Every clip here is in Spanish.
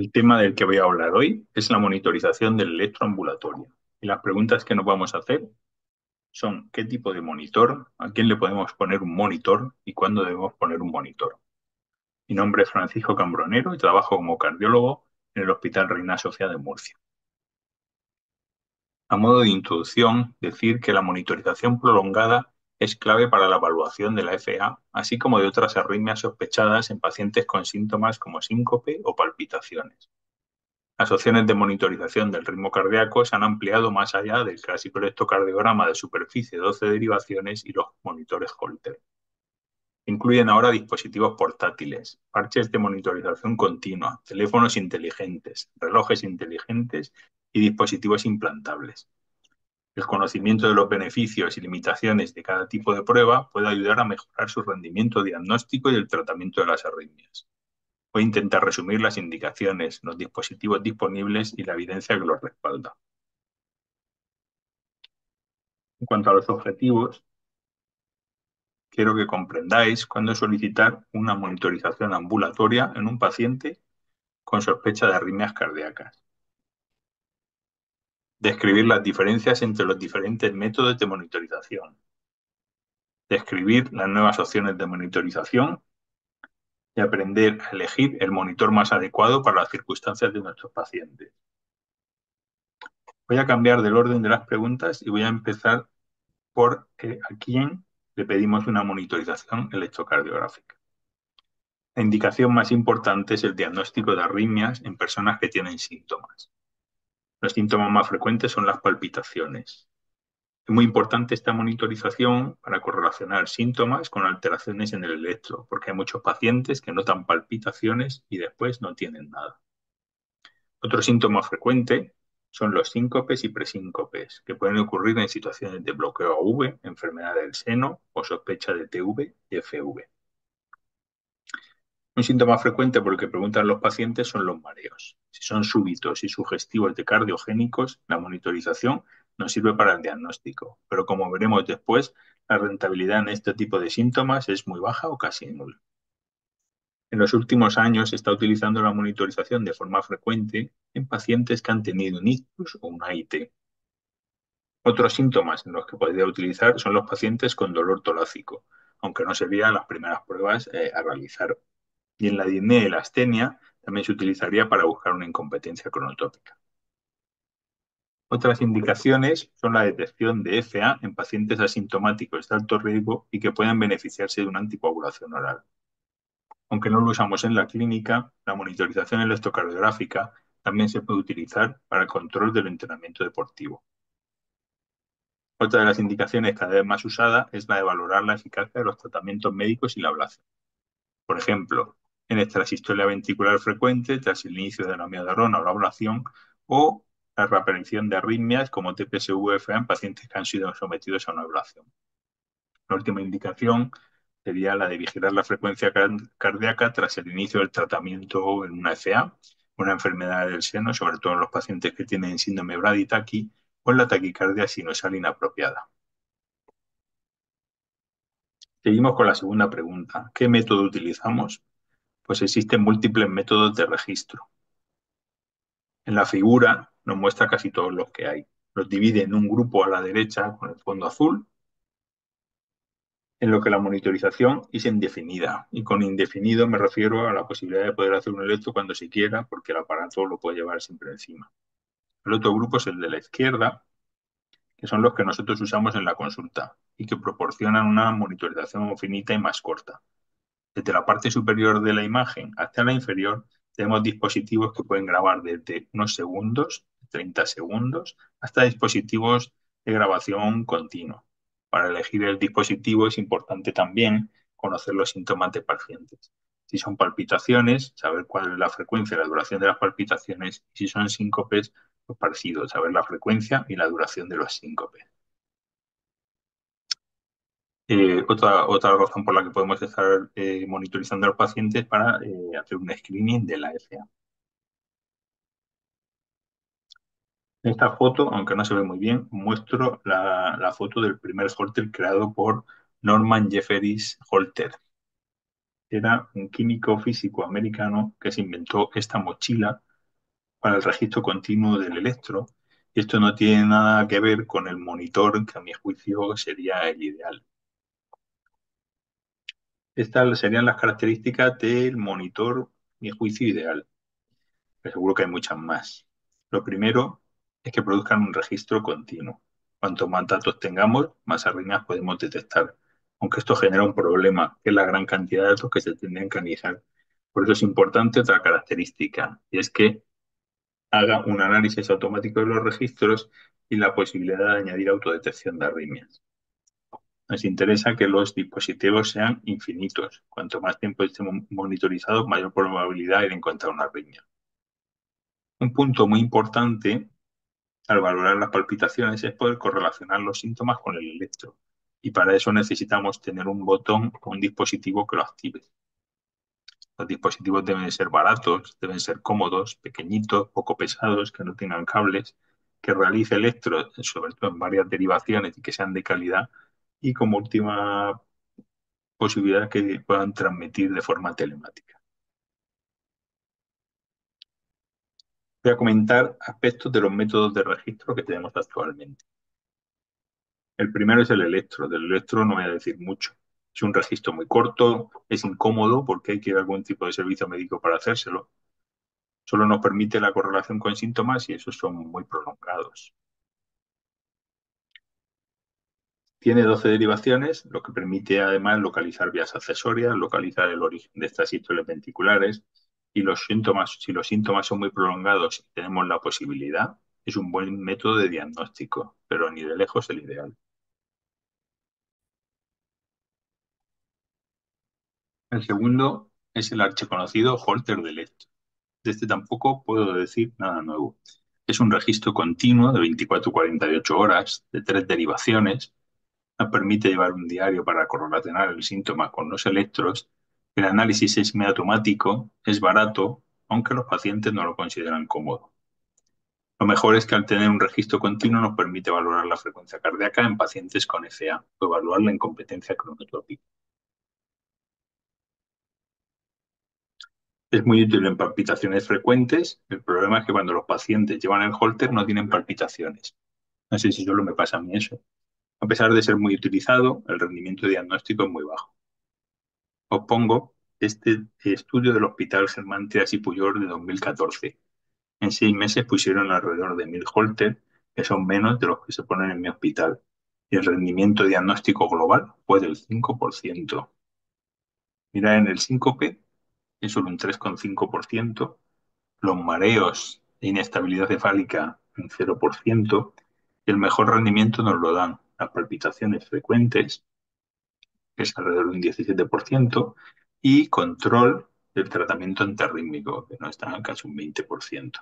El tema del que voy a hablar hoy es la monitorización del electroambulatorio. Y las preguntas que nos vamos a hacer son: ¿qué tipo de monitor? ¿A quién le podemos poner un monitor? ¿Y cuándo debemos poner un monitor? Mi nombre es Francisco Cambronero y trabajo como cardiólogo en el Hospital Reina Sofía de Murcia. A modo de introducción, decir que la monitorización prolongada es clave para la evaluación de la FA, así como de otras arritmias sospechadas en pacientes con síntomas como síncope o palpitaciones. Las opciones de monitorización del ritmo cardíaco se han ampliado más allá del clásico electrocardiograma de superficie de 12 derivaciones y los monitores Holter. Incluyen ahora dispositivos portátiles, parches de monitorización continua, teléfonos inteligentes, relojes inteligentes y dispositivos implantables. El conocimiento de los beneficios y limitaciones de cada tipo de prueba puede ayudar a mejorar su rendimiento diagnóstico y el tratamiento de las arritmias. Voy a intentar resumir las indicaciones, los dispositivos disponibles y la evidencia que los respalda. En cuanto a los objetivos, quiero que comprendáis cuándo solicitar una monitorización ambulatoria en un paciente con sospecha de arritmias cardíacas. Describir las diferencias entre los diferentes métodos de monitorización. Describir las nuevas opciones de monitorización y aprender a elegir el monitor más adecuado para las circunstancias de nuestros pacientes. Voy a cambiar del orden de las preguntas y voy a empezar por a quién le pedimos una monitorización electrocardiográfica. La indicación más importante es el diagnóstico de arritmias en personas que tienen síntomas. Los síntomas más frecuentes son las palpitaciones. Es muy importante esta monitorización para correlacionar síntomas con alteraciones en el electro, porque hay muchos pacientes que notan palpitaciones y después no tienen nada. Otro síntoma frecuente son los síncopes y presíncopes, que pueden ocurrir en situaciones de bloqueo AV, enfermedad del seno o sospecha de TV y FV. Un síntoma frecuente por el que preguntan los pacientes son los mareos. Si son súbitos y sugestivos de cardiogénicos, la monitorización no sirve para el diagnóstico, pero como veremos después, la rentabilidad en este tipo de síntomas es muy baja o casi nula. En los últimos años se está utilizando la monitorización de forma frecuente en pacientes que han tenido un ictus o una IT. Otros síntomas en los que podría utilizar son los pacientes con dolor torácico, aunque no serían las primeras pruebas a realizar. Y en la disnea y la astenia también se utilizaría para buscar una incompetencia cronotópica. Otras indicaciones son la detección de FA en pacientes asintomáticos de alto riesgo y que puedan beneficiarse de una anticoagulación oral. Aunque no lo usamos en la clínica, la monitorización electrocardiográfica también se puede utilizar para el control del entrenamiento deportivo. Otra de las indicaciones cada vez más usada es la de valorar la eficacia de los tratamientos médicos y la ablación. Por ejemplo, en extrasistolia ventricular frecuente tras el inicio de la miodarrona o la ablación, o la reaparición de arritmias como TPS-UFA en pacientes que han sido sometidos a una ablación. La última indicación sería la de vigilar la frecuencia cardíaca tras el inicio del tratamiento en una FA, una enfermedad del seno, sobre todo en los pacientes que tienen síndrome braditaqui o en la taquicardia sinusal inapropiada. Seguimos con la segunda pregunta. ¿Qué método utilizamos? Pues existen múltiples métodos de registro. En la figura nos muestra casi todos los que hay. Los divide en un grupo a la derecha con el fondo azul, en lo que la monitorización es indefinida. Y con indefinido me refiero a la posibilidad de poder hacer un electro cuando se quiera, porque el aparato lo puede llevar siempre encima. El otro grupo es el de la izquierda, que son los que nosotros usamos en la consulta y que proporcionan una monitorización finita y más corta. Desde la parte superior de la imagen hasta la inferior tenemos dispositivos que pueden grabar desde unos segundos, 30 segundos, hasta dispositivos de grabación continua. Para elegir el dispositivo es importante también conocer los síntomas de pacientes. Si son palpitaciones, saber cuál es la frecuencia y la duración de las palpitaciones. Y si son síncopes, pues parecido, saber la frecuencia y la duración de los síncopes. Otra razón por la que podemos estar monitorizando a los pacientes para hacer un screening de la FA. En esta foto, aunque no se ve muy bien, muestro la foto del primer Holter creado por Norman Jefferies Holter. Era un químico físico americano que se inventó esta mochila para el registro continuo del electro. Y esto no tiene nada que ver con el monitor, que a mi juicio sería el ideal. Estas serían las características del monitor, mi juicio ideal. Pero seguro que hay muchas más. Lo primero es que produzcan un registro continuo. Cuanto más datos tengamos, más arritmias podemos detectar. Aunque esto genera un problema, que es la gran cantidad de datos que se tendrían que analizar. Por eso es importante otra característica, y es que haga un análisis automático de los registros y la posibilidad de añadir autodetección de arritmias. Nos interesa que los dispositivos sean infinitos. Cuanto más tiempo estén monitorizados, mayor probabilidad hay de encontrar una arritmia. Un punto muy importante al valorar las palpitaciones es poder correlacionar los síntomas con el electro. Y para eso necesitamos tener un botón o un dispositivo que lo active. Los dispositivos deben ser baratos, deben ser cómodos, pequeñitos, poco pesados, que no tengan cables, que realice electro, sobre todo en varias derivaciones y que sean de calidad. Y como última posibilidad, que puedan transmitir de forma telemática. Voy a comentar aspectos de los métodos de registro que tenemos actualmente. El primero es el electro. Del electro no voy a decir mucho. Es un registro muy corto, es incómodo porque hay que ir a algún tipo de servicio médico para hacérselo. Solo nos permite la correlación con síntomas y esos son muy prolongados. Tiene 12 derivaciones, lo que permite además localizar vías accesorias, localizar el origen de estas sístoles ventriculares y los síntomas. Si los síntomas son muy prolongados y tenemos la posibilidad, es un buen método de diagnóstico, pero ni de lejos el ideal. El segundo es el archiconocido Holter de electro. De este tampoco puedo decir nada nuevo. Es un registro continuo de 24 a 48 horas, de 3 derivaciones. Nos permite llevar un diario para correlacionar el síntoma con los electros. El análisis es semiautomático, es barato, aunque los pacientes no lo consideran cómodo. Lo mejor es que al tener un registro continuo nos permite valorar la frecuencia cardíaca en pacientes con FA o evaluar la incompetencia cronotrópica. Es muy útil en palpitaciones frecuentes. El problema es que cuando los pacientes llevan el Holter no tienen palpitaciones. No sé si solo me pasa a mí eso. A pesar de ser muy utilizado, el rendimiento diagnóstico es muy bajo. Os pongo este estudio del Hospital Germán Trias y Puyol de 2014. En 6 meses pusieron alrededor de 1000 Holter, que son menos de los que se ponen en mi hospital. Y el rendimiento diagnóstico global fue del 5%. Mira, en el síncope es solo un 3,5%, los mareos e inestabilidad cefálica un 0%, y el mejor rendimiento nos lo dan las palpitaciones frecuentes, que es alrededor de un 17%, y control del tratamiento antiarrítmico, que no está en casi un 20%.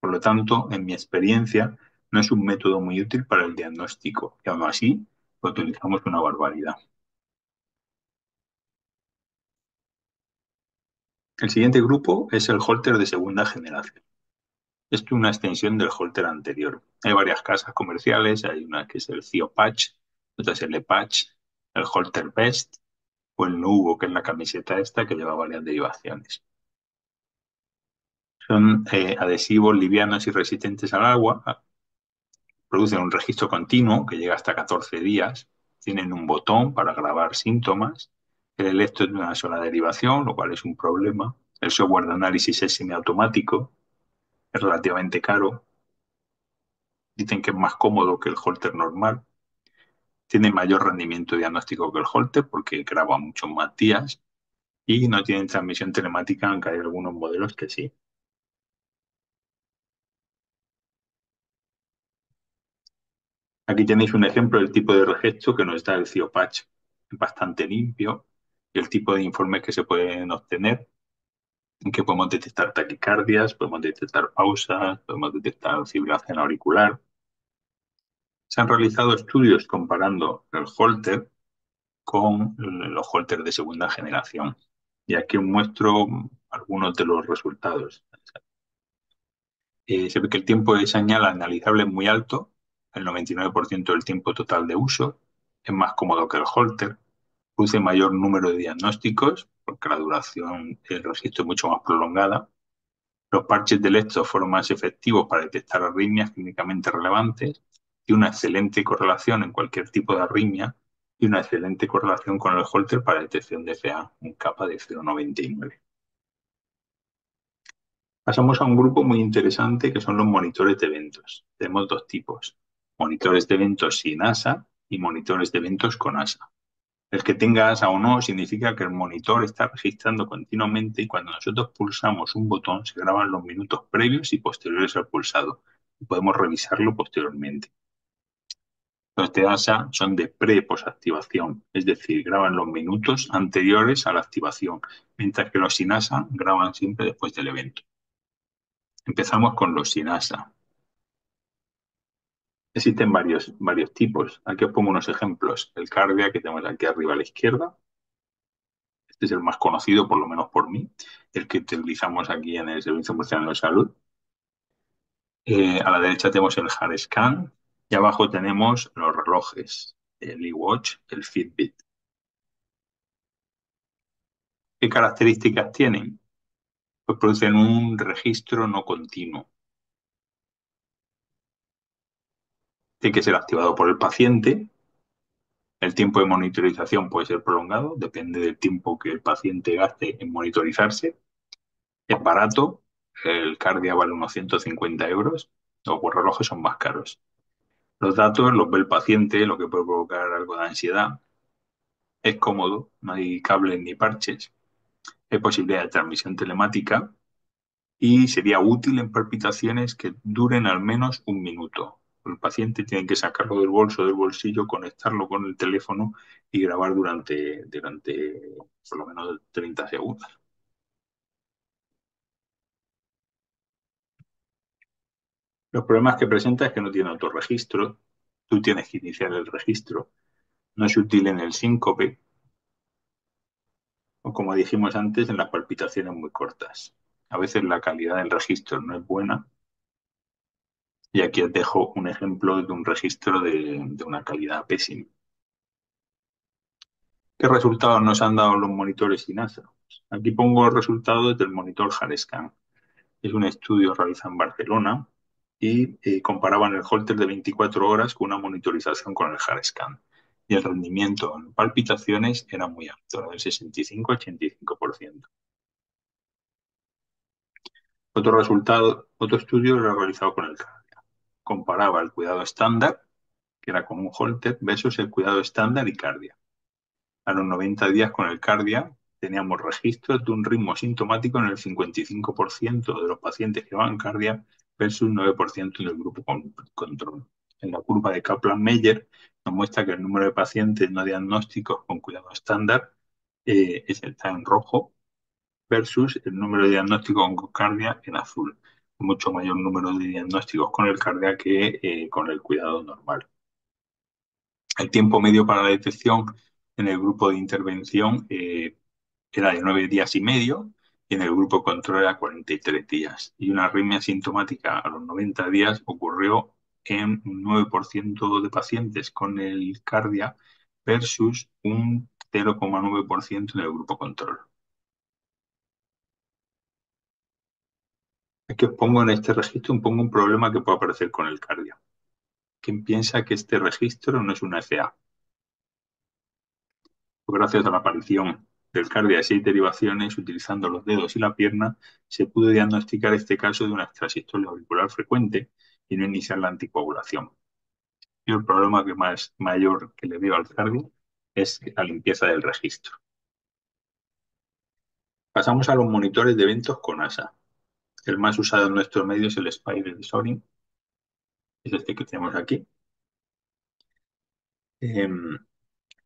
Por lo tanto, en mi experiencia, no es un método muy útil para el diagnóstico, y aún así lo utilizamos una barbaridad. El siguiente grupo es el Holter de segunda generación. Esto es una extensión del Holter anterior. Hay varias casas comerciales, hay una que es el CIO Patch, otra es el E-Patch, el Holter Best o el Nuvo, que es la camiseta esta que lleva varias derivaciones. Son adhesivos livianos y resistentes al agua, producen un registro continuo que llega hasta 14 días, tienen un botón para grabar síntomas, el electro es de una sola derivación, lo cual es un problema, el software de análisis es semiautomático, es relativamente caro, dicen que es más cómodo que el Holter normal, tiene mayor rendimiento diagnóstico que el Holter porque graba muchos más días y no tienen transmisión telemática, aunque hay algunos modelos que sí. Aquí tenéis un ejemplo del tipo de registro que nos da el CIOPatch. Es bastante limpio y el tipo de informes que se pueden obtener, en que podemos detectar taquicardias, podemos detectar pausas, podemos detectar fibrilación auricular. Se han realizado estudios comparando el Holter con los Holter de segunda generación. Y aquí os muestro algunos de los resultados. Se ve que el tiempo de señal analizable es muy alto, el 99% del tiempo total de uso, es más cómodo que el Holter, produce mayor número de diagnósticos, porque la duración del registro es mucho más prolongada. Los parches de electro fueron más efectivos para detectar arritmias clínicamente relevantes y una excelente correlación en cualquier tipo de arritmia y una excelente correlación con el Holter para detección de FA, un kappa de 0,99. Pasamos a un grupo muy interesante que son los monitores de eventos. Tenemos dos tipos, monitores de eventos sin ASA y monitores de eventos con ASA. El que tenga ASA o no significa que el monitor está registrando continuamente y cuando nosotros pulsamos un botón se graban los minutos previos y posteriores al pulsado y podemos revisarlo posteriormente. Los de ASA son de pre-posactivación, es decir, graban los minutos anteriores a la activación, mientras que los sin ASA graban siempre después del evento. Empezamos con los sin ASA. Existen varios tipos. Aquí os pongo unos ejemplos. El Cardia que tenemos aquí arriba a la izquierda. Este es el más conocido, por lo menos por mí, el que utilizamos aquí en el Servicio Nacional de Salud. A la derecha tenemos el HeartScan y abajo tenemos los relojes, el iWatch, el Fitbit. ¿Qué características tienen? Pues producen un registro no continuo. Tiene que ser activado por el paciente. El tiempo de monitorización puede ser prolongado, depende del tiempo que el paciente gaste en monitorizarse. Es barato, el Cardia vale unos 150 euros, los relojes son más caros. Los datos los ve el paciente, lo que puede provocar algo de ansiedad. Es cómodo, no hay cables ni parches. Hay posibilidad de transmisión telemática y sería útil en palpitaciones que duren al menos un minuto. El paciente tiene que sacarlo del bolso, del bolsillo, conectarlo con el teléfono y grabar durante por lo menos 30 segundos. Los problemas que presenta es que no tiene autorregistro. Tú tienes que iniciar el registro. No es útil en el síncope o, como dijimos antes, en las palpitaciones muy cortas. A veces la calidad del registro no es buena y aquí os dejo un ejemplo de un registro de una calidad pésima. ¿Qué resultados nos han dado los monitores INASA? Aquí pongo los resultados del monitor HeartScan. Es un estudio realizado en Barcelona y comparaban el Holter de 24 horas con una monitorización con el HeartScan. Y el rendimiento en palpitaciones era muy alto, del 65-85%. Otro estudio era realizado con el Cardia. Comparaba el cuidado estándar, que era con un Holter, versus el cuidado estándar y Cardia. A los 90 días con el Cardia teníamos registros de un ritmo sintomático en el 55% de los pacientes que van Cardia versus 9% en el grupo control. En la curva de Kaplan-Meier nos muestra que el número de pacientes no diagnósticos con cuidado estándar está en rojo versus el número de diagnósticos con Cardia en azul. Mucho mayor número de diagnósticos con el Cardia que con el cuidado normal. El tiempo medio para la detección en el grupo de intervención era de 9 días y medio y en el grupo control era 43 días. Y una arritmia sintomática a los 90 días ocurrió en un 9% de pacientes con el Cardia versus un 0,9% en el grupo control. Aquí os pongo en este registro pongo un problema que puede aparecer con el Cardia. ¿Quién piensa que este registro no es una FA? Gracias a la aparición del cardia de 6 derivaciones, utilizando los dedos y la pierna, se pudo diagnosticar este caso de una extrasistolia auricular frecuente y no iniciar la anticoagulación. Y el problema que más mayor que le veo al cardio es la limpieza del registro. Pasamos a los monitores de eventos con ASA. El más usado en nuestro medio es el Spire de Sorin, es este que tenemos aquí.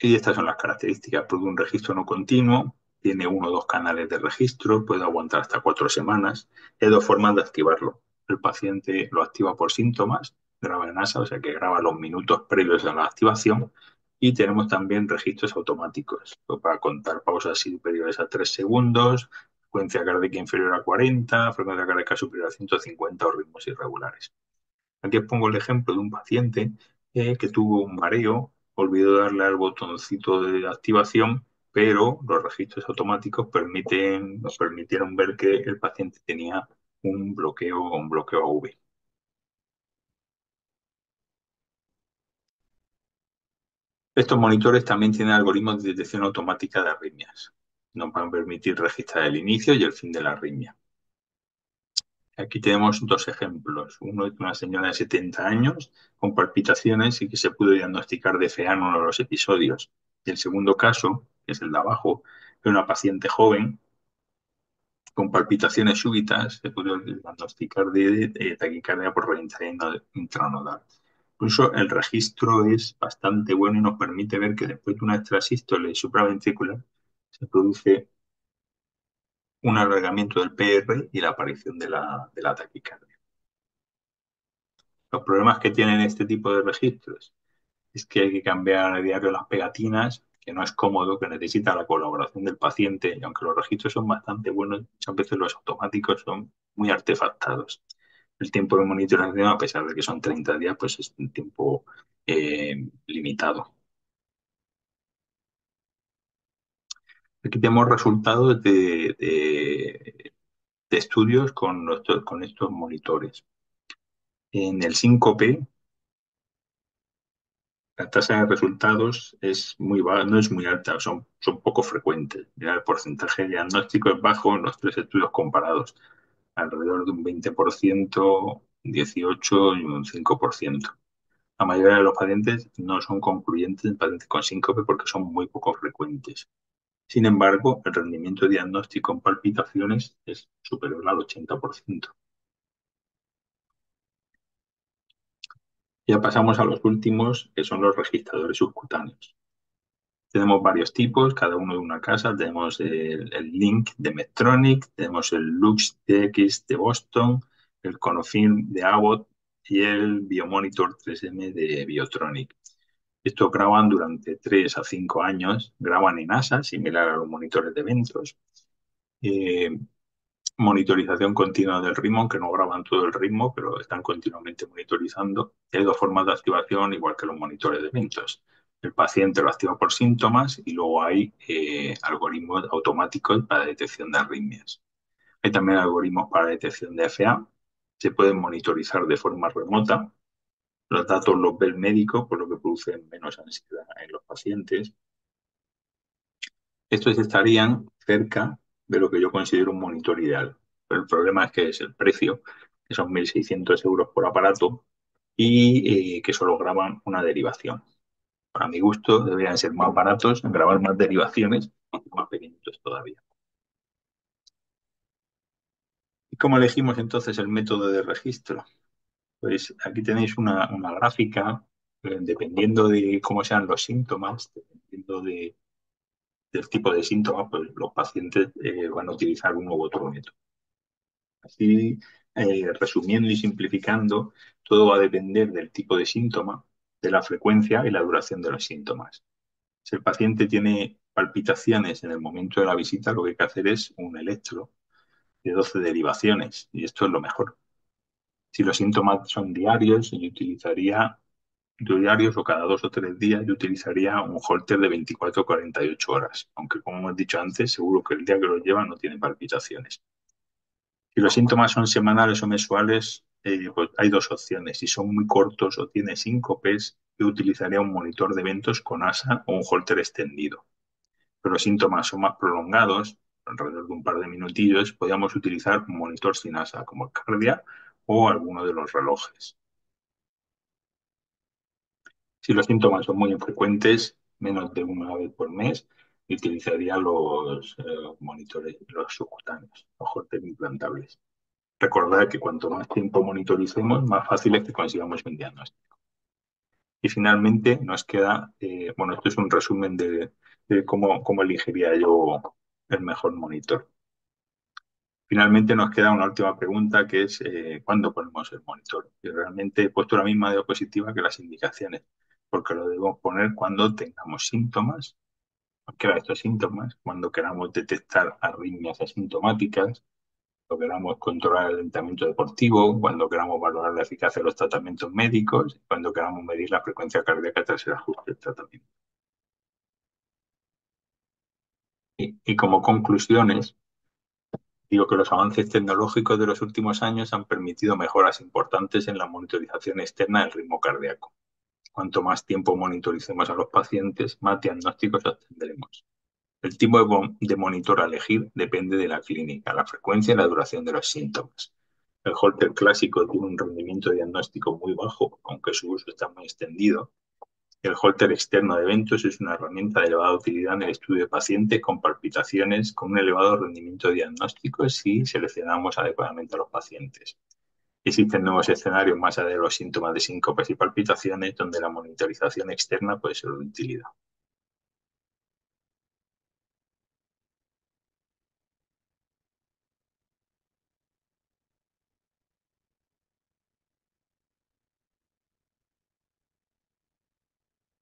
Y estas son las características. Produce un registro no continuo, tiene uno o dos canales de registro, puede aguantar hasta 4 semanas. Hay dos formas de activarlo. El paciente lo activa por síntomas, graba en ASA, o sea que graba los minutos previos a la activación. Y tenemos también registros automáticos para contar pausas superiores a 3 segundos, frecuencia cardíaca inferior a 40, frecuencia cardíaca superior a 150 o ritmos irregulares. Aquí os pongo el ejemplo de un paciente que tuvo un mareo, olvidó darle al botoncito de activación, pero los registros automáticos nos permitieron ver que el paciente tenía un bloqueo AV. Estos monitores también tienen algoritmos de detección automática de arritmias. Nos van a permitir registrar el inicio y el fin de la arritmia. Aquí tenemos dos ejemplos. Uno es una señora de 70 años con palpitaciones y que se pudo diagnosticar de FA en uno de los episodios. Y el segundo caso, que es el de abajo, de una paciente joven con palpitaciones súbitas, se pudo diagnosticar de taquicardia por reventamiento intranodal. Incluso el registro es bastante bueno y nos permite ver que después de una extrasístole supraventricular se produce un alargamiento del PR y la aparición de la taquicardia. Los problemas que tienen este tipo de registros es que hay que cambiar a diario las pegatinas, que no es cómodo, que necesita la colaboración del paciente, y aunque los registros son bastante buenos, muchas veces los automáticos son muy artefactados. El tiempo de monitorización, a pesar de que son 30 días, pues es un tiempo limitado. Aquí tenemos resultados de estudios con estos monitores. En el 5P, la tasa de resultados no es muy alta, son poco frecuentes. Ya el porcentaje de diagnóstico es bajo en los tres estudios comparados, alrededor de un 20%, 18% y un 5%. La mayoría de los pacientes no son concluyentes en pacientes con síncope porque son muy poco frecuentes. Sin embargo, el rendimiento diagnóstico en palpitaciones es superior al 80%. Ya pasamos a los últimos, que son los registradores subcutáneos. Tenemos varios tipos, cada uno de una casa. Tenemos el Link de Medtronic, tenemos el Lux TX de Boston, el Conofin de Abbott y el Biomonitor 3M de Biotronic. Estos graban durante 3 a 5 años, graban en ASA, similar a los monitores de eventos. Eh, Monitorización continua del ritmo, aunque no graban todo el ritmo, pero están continuamente monitorizando. Hay dos formas de activación, igual que los monitores de eventos. El paciente lo activa por síntomas y luego hay algoritmos automáticos para detección de arritmias. Hay también algoritmos para detección de FA. Se pueden monitorizar de forma remota. Los datos los ve el médico, por lo que produce menos ansiedad en los pacientes. Estos estarían cerca de lo que yo considero un monitor ideal. Pero el problema es que es el precio, que son 1.600 euros por aparato y que solo graban una derivación. Para mi gusto deberían ser más baratos, grabar más derivaciones y más pequeñitos todavía. ¿Y cómo elegimos entonces el método de registro? Pues aquí tenéis una gráfica, dependiendo de cómo sean los síntomas, dependiendo del tipo de síntomas, pues los pacientes van a utilizar uno u otro método. Así, resumiendo y simplificando, todo va a depender del tipo de síntoma, de la frecuencia y la duración de los síntomas. Si el paciente tiene palpitaciones en el momento de la visita, lo que hay que hacer es un electro de 12 derivaciones, y esto es lo mejor. Si los síntomas son diarios, yo utilizaría diarios o cada 2 o 3 días, yo utilizaría un holter de 24 o 48 horas, aunque como hemos dicho antes, seguro que el día que lo lleva no tiene palpitaciones. Si los síntomas son semanales o mensuales, pues hay dos opciones. Si son muy cortos o tiene síncopes, yo utilizaría un monitor de eventos con ASA o un holter extendido. Pero los síntomas son más prolongados, alrededor de un par de minutillos, podríamos utilizar un monitor sin ASA como el Cardia o alguno de los relojes. Si los síntomas son muy infrecuentes, menos de una vez por mes, utilizaría los monitores, los subcutáneos, los holter implantables. Recordar que cuanto más tiempo monitoricemos, más fácil es que consigamos un diagnóstico. Y finalmente nos queda, bueno, esto es un resumen de cómo elegiría yo el mejor monitor. Finalmente nos queda una última pregunta que es ¿cuándo ponemos el monitor? Y realmente he puesto la misma diapositiva que las indicaciones, porque lo debemos poner cuando tengamos síntomas, cualquiera de estos síntomas, cuando queramos detectar arritmias asintomáticas, cuando queramos controlar el alentamiento deportivo, cuando queramos valorar la eficacia de los tratamientos médicos, cuando queramos medir la frecuencia cardíaca tras el ajuste del tratamiento. Y como conclusiones, Digo que los avances tecnológicos de los últimos años han permitido mejoras importantes en la monitorización externa del ritmo cardíaco. Cuanto más tiempo monitoricemos a los pacientes, más diagnósticos obtendremos. El tipo de monitor a elegir depende de la clínica, la frecuencia y la duración de los síntomas. El Holter clásico tiene un rendimiento diagnóstico muy bajo, aunque su uso está muy extendido. El Holter externo de Ventus es una herramienta de elevada utilidad en el estudio de pacientes con palpitaciones con un elevado rendimiento diagnóstico si seleccionamos adecuadamente a los pacientes. Existen nuevos escenarios más allá de los síntomas de síncopes y palpitaciones donde la monitorización externa puede ser de utilidad.